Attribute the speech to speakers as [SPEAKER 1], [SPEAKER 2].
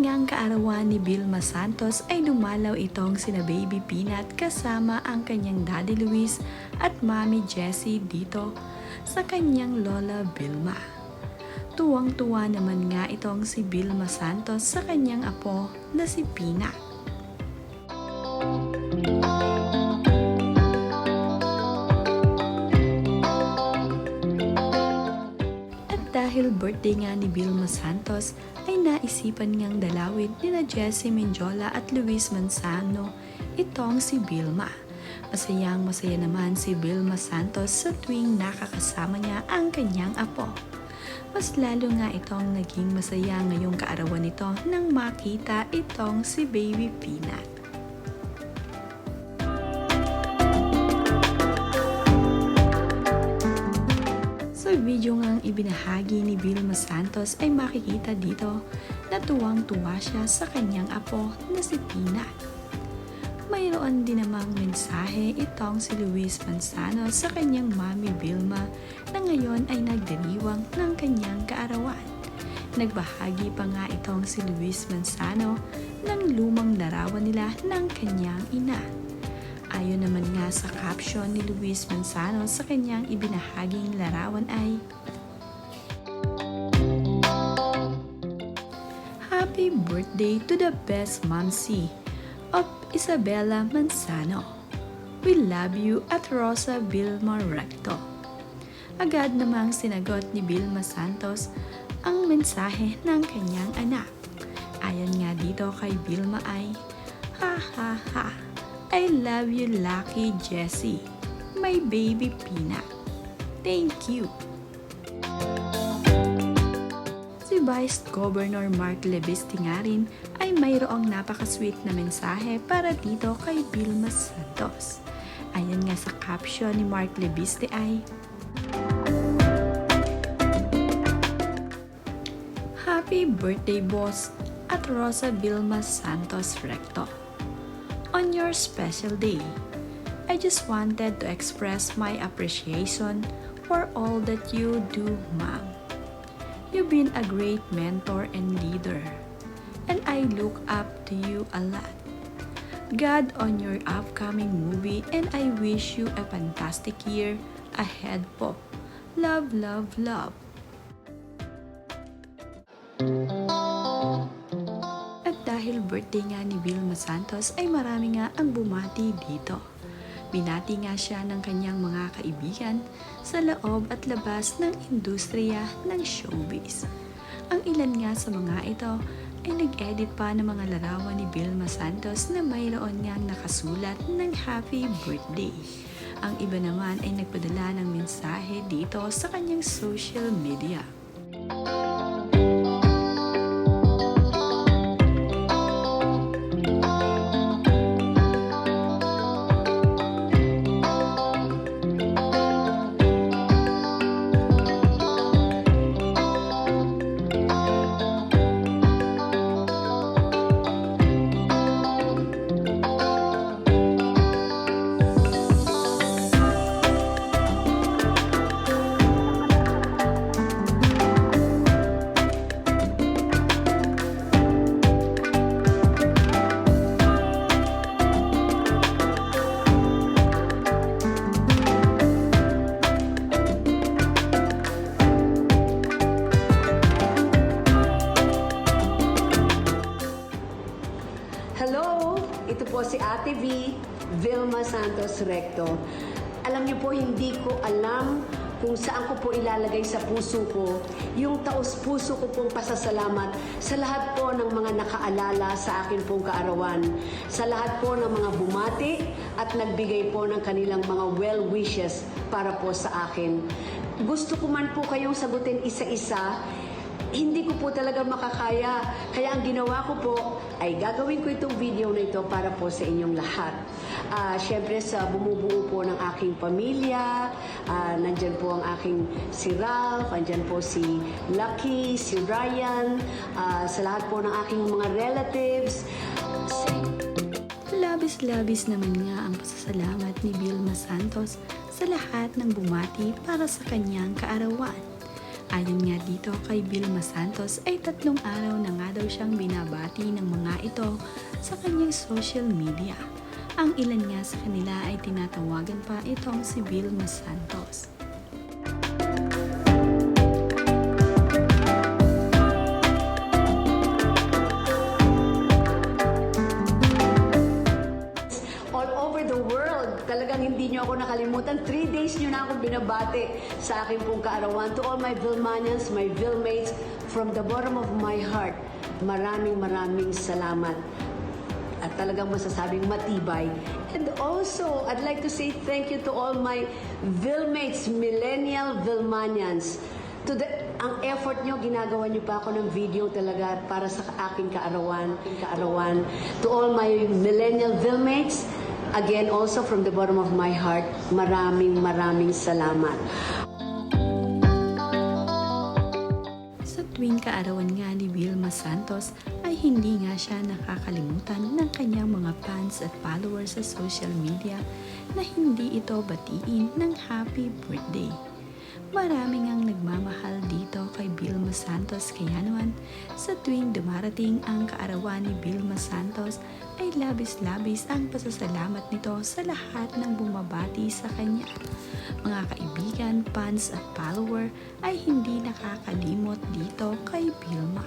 [SPEAKER 1] kanyang kaarawan ni Vilma Santos ay dumalaw itong sina Baby Peanut kasama ang kanyang Daddy Luis at Mami Jessie dito sa kanyang Lola Vilma. Tuwang-tuwa naman nga itong si Vilma Santos sa kanyang apo na si Peanut. Dahil birthday nga ni Vilma Santos, ay naisipan niyang dalawin nina Jessie Menjola at Luis Manzano itong si Vilma. Masayang masaya naman si Vilma Santos sa tuwing nakakasama niya ang kanyang apo. Mas lalo nga itong naging masaya ngayong kaarawan nito nang makita itong si Baby Peanut. Sa video ngang ibinahagi ni Vilma Santos ay makikita dito na tuwang-tuwa siya sa kanyang apo na si Peanut. Mayroon din namang mensahe itong si Luis Manzano sa kanyang Mami Vilma na ngayon ay nagdiriwang ng kanyang kaarawan. Nagbahagi pa nga itong si Luis Manzano ng lumang larawan nila ng kanyang ina. Ayon naman nga sa caption ni Luis Manzano sa kanyang ibinahaging larawan ay Happy birthday to the best momsy of Isabela Manzano. We love you at Rosa Vilma Recto. Agad namang sinagot ni Vilma Santos ang mensahe ng kanyang anak. Ayon nga dito kay Vilma ay ha ha ha. I love you, Lucky Jessie, my baby Peanut. Thank you. Si Vice Governor Mark Lebiste nga rin ay mayroong napaka-sweet na mensahe para dito kay Vilma Santos. Ayon nga sa caption ni Mark Lebiste ay Happy birthday, boss, at Rosa Vilma Santos Recto. On your special day, I just wanted to express my appreciation for all that you do, Mom. You've been a great mentor and leader, and I look up to you a lot. God on your upcoming movie, and I wish you a fantastic year ahead po. Love, love, love. Dahil birthday nga ni Vilma Santos ay marami nga ang bumati dito. Binati nga siya ng kanyang mga kaibigan sa loob at labas ng industriya ng showbiz. Ang ilan nga sa mga ito ay nag-edit pa ng mga larawan ni Vilma Santos na mayroon ngang nakasulat ng happy birthday. Ang iba naman ay nagpadala ng mensahe dito sa kanyang social media.
[SPEAKER 2] Hello! Ito po si Ate V, Vilma Santos Recto. Alam niyo po, hindi ko alam kung saan ko po ilalagay sa puso ko yung taos-puso ko pong pasasalamat sa lahat po ng mga nakaalala sa akin pong kaarawan, sa lahat po ng mga bumati at nagbigay po ng kanilang mga well wishes para po sa akin. Gusto ko man po kayong sagutin isa-isa, hindi ko po talaga makakaya. Kaya ang ginawa ko po ay gagawin ko itong video na ito para po sa inyong lahat. Siyempre sa bumubuo po ng aking pamilya, nandyan po ang aking si Ralph, nandyan po si Lucky, si Ryan, sa lahat po ng aking mga relatives.
[SPEAKER 1] Labis-labis naman nga ang pasasalamat ni Vilma Santos sa lahat ng bumati para sa kanyang kaarawan. Ayon nga dito kay Vilma Santos ay 3 araw na nga daw siyang binabati ng mga ito sa kanyang social media. Ang ilan nga sa kanila ay tinatawagan pa itong si Vilma Santos.
[SPEAKER 2] All over the world, talagang hindi nyo ako nakalimutan. 3 days nyo na akong binabati sa aking pong kaarawan. To all my Vilmanians, my Vilmates, from the bottom of my heart, maraming salamat. At talagang masasabing matibay. And also, I'd like to say thank you to all my Vilmates, millennial Vilmanians. Ang effort nyo, ginagawa nyo pa ako ng video talaga para sa aking kaarawan. To all my millennial Vilmates, again, also from the bottom of my heart, maraming salamat.
[SPEAKER 1] Sa tuwing kaarawan nga ni Vilma Santos ay hindi nga siya nakakalimutan ng kanyang mga fans at followers sa social media na hindi ito batiin ng happy birthday. Marami ngang nagmamahal dito kay Vilma Santos kaya naman sa tuwing dumarating ang kaarawan ni Vilma Santos ay labis-labis ang pasasalamat nito sa lahat ng bumabati sa kanya. Mga kaibigan, fans at follower ay hindi nakakalimot dito kay Vilma.